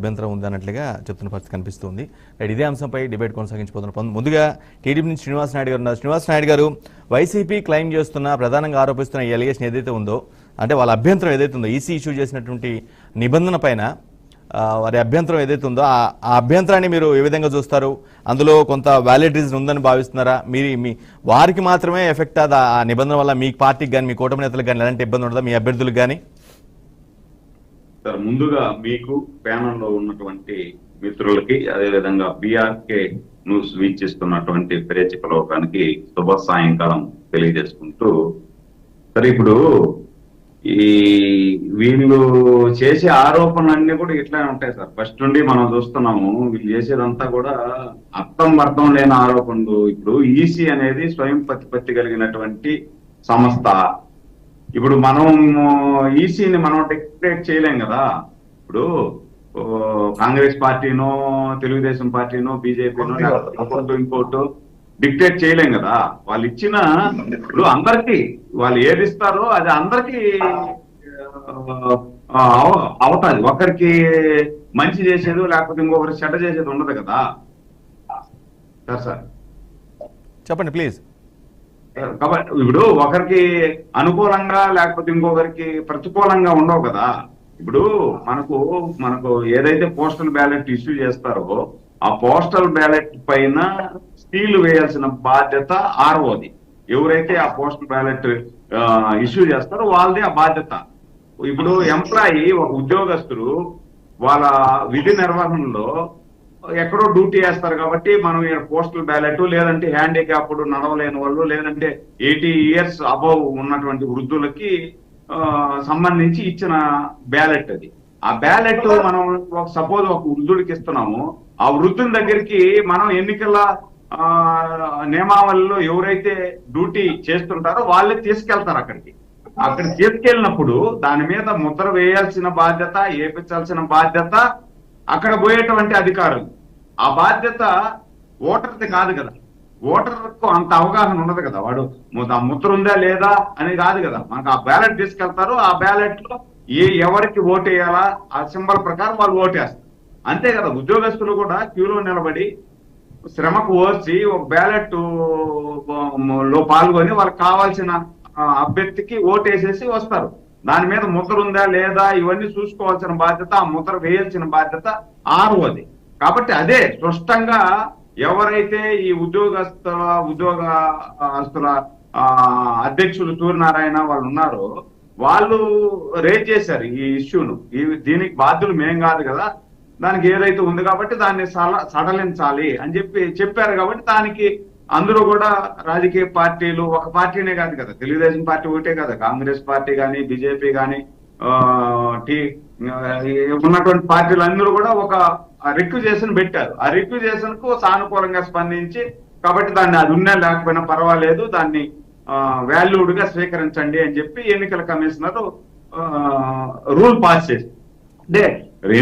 అభ్యంతరం ఉందన్నట్లుగా చెప్తున్న పరిస్థితి కనిపిస్తుంది. ఇదే అంశంపై డిబేట్ కొనసాగించబోతున్నాం. ముందుగా టీడీపీ నుంచి శ్రీనివాస్ నాయుడు గారు ఉన్నారు. శ్రీనివాస్ నాయుడు గారు, వైసీపీ క్లెయిమ్ చేస్తున్న, ప్రధానంగా ఆరోపిస్తున్న ఈ ఎలిగేషన్ ఏదైతే ఉందో, అంటే వాళ్ళ అభ్యంతరం ఏదైతే ఉందో, ఈసీ ఇష్యూ చేసినటువంటి నిబంధన పైన వారి అభ్యంతరం ఏదైతే ఉందో ఆ అభ్యంతరాన్ని మీరు ఏ విధంగా చూస్తారు? అందులో కొంత వ్యాలిడ్ రీజన్ ఉందని భావిస్తున్నారా? వారికి మాత్రమే ఎఫెక్ట్ ఆ నిబంధన వల్ల మీ పార్టీకి కానీ మీ కూటమి నేతలకు కానీ ఎలాంటి ఇబ్బంది ఉండదా, మీ అభ్యర్థులకు కానీ? సార్, ముందుగా మీకు ప్యానల్లో ఉన్నటువంటి మిత్రులకి, అదేవిధంగా బీఆర్కే న్యూస్ వీక్షిస్తున్నటువంటి ప్రేక్షక లోకానికి శుభ సాయంకాలం తెలియజేసుకుంటూ, సరే ఇప్పుడు వీళ్ళు చేసే ఆరోపణలన్నీ కూడా ఇట్లానే ఉంటాయి సార్. ఫస్ట్ నుండి మనం చూస్తున్నాము, వీళ్ళు చేసేదంతా కూడా అర్థం లేని ఆరోపణలు. ఇప్పుడు ఈసీ అనేది స్వయం ప్రతిపత్తి కలిగినటువంటి సంస్థ. ఇప్పుడు మనం ఈసీని మనం డిక్టేట్ చేయలేం కదా. ఇప్పుడు కాంగ్రెస్ పార్టీనో, తెలుగుదేశం పార్టీనో, బీజేపీనో, ఇంకోటి డిక్టేట్ చేయలేం కదా. వాళ్ళు ఇచ్చిన, ఇప్పుడు అందరికీ వాళ్ళు ఏది ఇస్తారో అది అందరికీ అవుతుంది. ఒకరికి మంచి చేసేది లేకపోతే ఇంకొకరి చెడ్డ చేసేది ఉండదు కదా. సార్ చెప్పండి ప్లీజ్. కాబట్టి ఇప్పుడు ఒకరికి అనుకూలంగా లేకపోతే ఇంకొకరికి ప్రతికూలంగా ఉండవు కదా. ఇప్పుడు మనకు ఏదైతే పోస్టల్ బ్యాలెట్ ఇష్యూ చేస్తారో ఆ పోస్టల్ బ్యాలెట్ పైన సీల్ వేయాల్సిన బాధ్యత ఆర్ఓది. ఎవరైతే ఆ పోస్టల్ బ్యాలెట్ ఇష్యూ చేస్తారో వాళ్ళది ఆ బాధ్యత. ఇప్పుడు ఎంప్లాయీ, ఒక ఉద్యోగస్తులు వాళ్ళ విధి నిర్వహణలో ఎక్కడో డ్యూటీ చేస్తారు కాబట్టి మనం పోస్టల్ బ్యాలెట్, లేదంటే హ్యాండిక్యాప్డ్, నడవలేని వాళ్ళు, లేదంటే 80 years అబౌవ్ ఉన్నటువంటి వృద్ధులకి సంబంధించి ఇచ్చిన బ్యాలెట్ అది. ఆ బ్యాలెట్ మనం సపోజ్ ఒక వృద్ధుడికి ఇస్తున్నాము, ఆ వృద్ధుని దగ్గరికి మనం ఎన్నికల నియమావళిలో ఎవరైతే డ్యూటీ చేస్తుంటారో వాళ్ళే తీసుకెళ్తారు. అక్కడ తీసుకెళ్ళినప్పుడు దాని మీద ముద్ర వేయాల్సిన బాధ్యత, వేయించాల్సిన బాధ్యత అక్కడ పోయేటువంటి అధికారులు. ఆ బాధ్యత ఓటర్ది కాదు కదా. ఓటర్కు అంత అవగాహన ఉండదు కదా. వాడు ముద్ర ఉందా లేదా అని కాదు కదా. మనకు ఆ బ్యాలెట్ తీసుకెళ్తారు. ఆ బ్యాలెట్ లో ఎవరికి ఓటేయాలా ఆ సింబల్ ప్రకారం వాళ్ళు ఓటేస్తారు, అంతే కదా. ఉద్యోగస్తులు కూడా క్యూలో నిలబడి శ్రమకు ఓర్చి ఒక బ్యాలెట్ లో పాల్గొని వాళ్ళకి కావాల్సిన అభ్యర్థికి ఓటేసేసి వస్తారు. దాని మీద ముద్ర ఉందా లేదా ఇవన్నీ చూసుకోవాల్సిన బాధ్యత, ఆ ముద్ర వేయాల్సిన బాధ్యత ఆర్ఓది. కాబట్టి అదే స్పష్టంగా ఎవరైతే ఈ ఉద్యోగస్తుల అధ్యక్షులు సూర్యనారాయణ వాళ్ళు ఉన్నారో వాళ్ళు రేజ్ చేశారు ఈ ఇష్యూను. దీనికి బాధ్యులు మేం కాదు కదా, దానికి ఏదైతే ఉంది కాబట్టి దాన్ని సడలించాలి అని చెప్పారు. కాబట్టి దానికి అందరూ కూడా రాజకీయ పార్టీలు, ఒక పార్టీనే కాదు కదా, తెలుగుదేశం పార్టీ ఒకటే కదా, కాంగ్రెస్ పార్టీ కానీ, బీజేపీ కానీ, ఉన్నటువంటి పార్టీలు అందరూ కూడా ఒక రిక్వెజేషన్ పెట్టారు. ఆ రిక్వెజేషన్ కు సానుకూలంగా స్పందించి, కాబట్టి దాన్ని అది ఉన్నా లేకపోయినా పర్వాలేదు, దాన్ని వాల్యూడ్ గా స్వీకరించండి అని చెప్పి ఎన్నికల కమిషనర్ రూల్ పాస్ చేసి, అంటే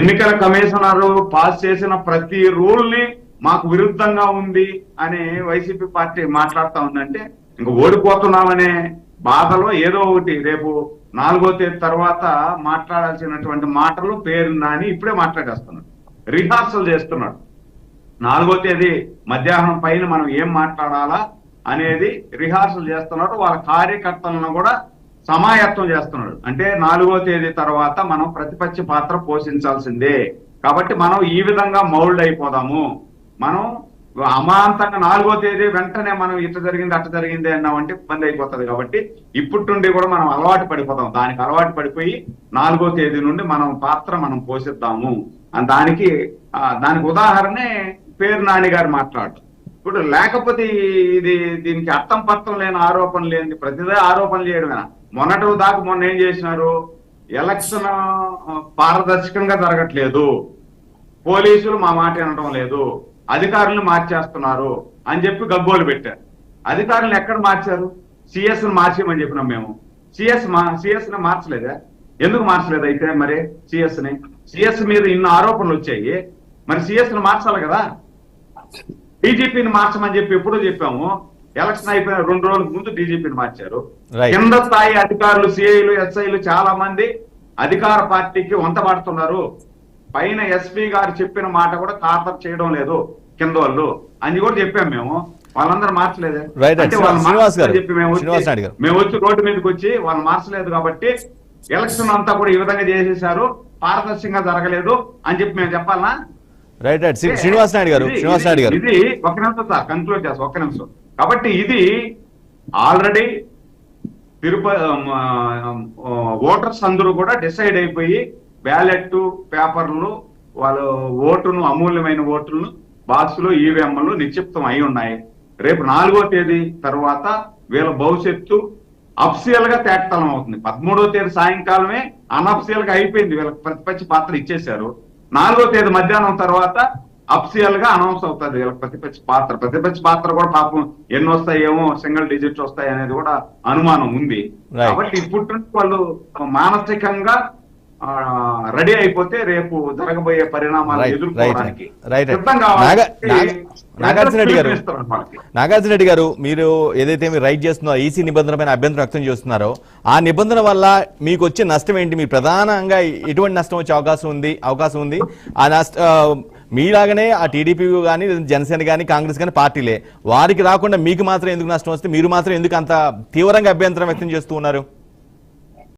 ఎన్నికల కమిషనర్ పాస్ చేసిన ప్రతి రూల్ ని మాకు విరుద్ధంగా ఉంది అని వైసీపీ పార్టీ మాట్లాడుతా ఉందంటే, ఇంకా ఓడిపోతున్నామనే బాధలో ఏదో ఒకటి రేపు 4వ తేదీ తర్వాత మాట్లాడాల్సినటువంటి మాటలు పేరు నాని ఇప్పుడే మాట్లాడేస్తున్నాడు, రిహార్సల్ చేస్తున్నాడు. 4వ తేదీ మధ్యాహ్నం పైన మనం ఏం మాట్లాడాలా అనేది రిహార్సల్ చేస్తున్నాడు. వాళ్ళ కార్యకర్తలను కూడా సమాయత్తం చేస్తున్నాడు. అంటే 4వ తేదీ తర్వాత మనం ప్రతిపక్ష పాత్ర పోషించాల్సిందే, కాబట్టి మనం ఈ విధంగా మౌల్డ్ అయిపోదాము. మనం అమాంతంగా 4వ తేదీ వెంటనే మనం ఇట్లా జరిగింది అట్ట జరిగింది అన్నామంటే ఇబ్బంది అయిపోతుంది. కాబట్టి ఇప్పటి నుండి కూడా మనం అలవాటు పడిపోతాం. దానికి అలవాటు పడిపోయి 4వ తేదీ నుండి మనం పోషిద్దాము అని దానికి ఉదాహరణే పేరు నాని గారు మాట్లాడు. ఇప్పుడు లేకపోతే దీనికి అర్థం పత్రం లేని ఆరోపణలు లేని ప్రతిదే ఆరోపణలు చేయడమేనా? మొన్న ఏం చేసినారు, ఎలక్షన్ పారదర్శకంగా జరగట్లేదు, పోలీసులు మా మాట వినడం లేదు, అధికారులను మార్చేస్తున్నారు అని చెప్పి గగ్గోలు పెట్టారు. అధికారులను ఎక్కడ మార్చారు? సిఎస్ ను మార్చేయమని చెప్పినాం మేము. సిఎస్ ని మార్చలేదా? ఎందుకు మార్చలేదు అయితే మరి సిఎస్ మీద ఇన్ని ఆరోపణలు వచ్చాయి, మరి సిఎస్ ను మార్చాలి కదా. డీజీపీని మార్చమని చెప్పి ఎప్పుడో చెప్పాము. ఎలక్షన్ అయిపోయిన 2 రోజుల ముందు డీజీపీని మార్చారు. కింద స్థాయి అధికారులు, సిఐలు, ఎస్ఐలు చాలా మంది అధికార పార్టీకి వంత పడుతున్నారు. పైన ఎస్పీ గారు చెప్పిన మాట కూడా ఖాతరు చేయడం లేదు కింద వాళ్ళు అని కూడా చెప్పాం మేము. వాళ్ళందరూ మార్చలేదే. Right. అంటే వాళ్ళు శ్రీనివాస్ గారు, చెప్పి శ్రీనివాస్ నాయుడు గారు. మేము వచ్చి రోడ్డు మీదకి వచ్చి వాళ్ళు మార్చలేదు కాబట్టి ఎలక్షన్ అంతా కూడా ఈ విధంగా చేసేసారు, పారదర్శకంగా జరగలేదు అని చెప్పి మేము చెప్పాలనా? రైట్ రైట్ శ్రీనివాస్ నాయుడు గారు, శ్రీనివాస్ నాయుడు గారు, ఇది ఒక నిమిషం సార్, కన్క్లూడ్ చేస్తాం ఒక్క నిమిషం. కాబట్టి ఇది ఆల్రెడీ ఓటర్స్ అందరూ కూడా డిసైడ్ అయిపోయి బ్యాలెట్ పేపర్లు వాళ్ళు ఓటును, అమూల్యమైన ఓటులను బాక్సులు ఈవీఎంలు నిక్షిప్తం అయి ఉన్నాయి. రేపు 4వ తేదీ తర్వాత వీళ్ళ భవిష్యత్తు అఫ్సియల్ గా తేటతలం అవుతుంది. 13వ తేదీ సాయంకాలమే అనఫ్సియల్ గా అయిపోయింది, వీళ్ళకి ప్రతిపక్ష పాత్ర ఇచ్చేశారు. 4వ తేదీ మధ్యాహ్నం తర్వాత అఫ్సియల్ గా అనౌన్స్ అవుతుంది వీళ్ళకి ప్రతిపక్ష పాత్ర కూడా పాపం ఎన్ని వస్తాయేమో, సింగిల్ డిజిట్స్ వస్తాయి అనేది కూడా అనుమానం ఉంది. కాబట్టి ఇప్పుడు వాళ్ళు మానసికంగా రెడీ అయిపోతే రేపు జరగబోయే పరిణామాలు ఎదుర్కోవడానికి నాగార్జున రెడ్డి గారు, మీరు ఏదైతే మీరు రైట్ చేస్తున్నారో ఈసీ నిబంధన పైన అభ్యంతరం వ్యక్తం చేస్తున్నారో, ఆ నిబంధన వల్ల మీకు వచ్చే నష్టం ఏంటి? మీరు ప్రధానంగా ఎటువంటి నష్టం వచ్చే అవకాశం ఉంది? ఆ మీలాగనే ఆ టీడీపీ కానీ, జనసేన కానీ, కాంగ్రెస్ కానీ పార్టీలే, వారికి రాకుండా మీకు మాత్రం ఎందుకు నష్టం వస్తే మీరు మాత్రం ఎందుకు అంత తీవ్రంగా అభ్యంతరం వ్యక్తం చేస్తూ ఉన్నారు?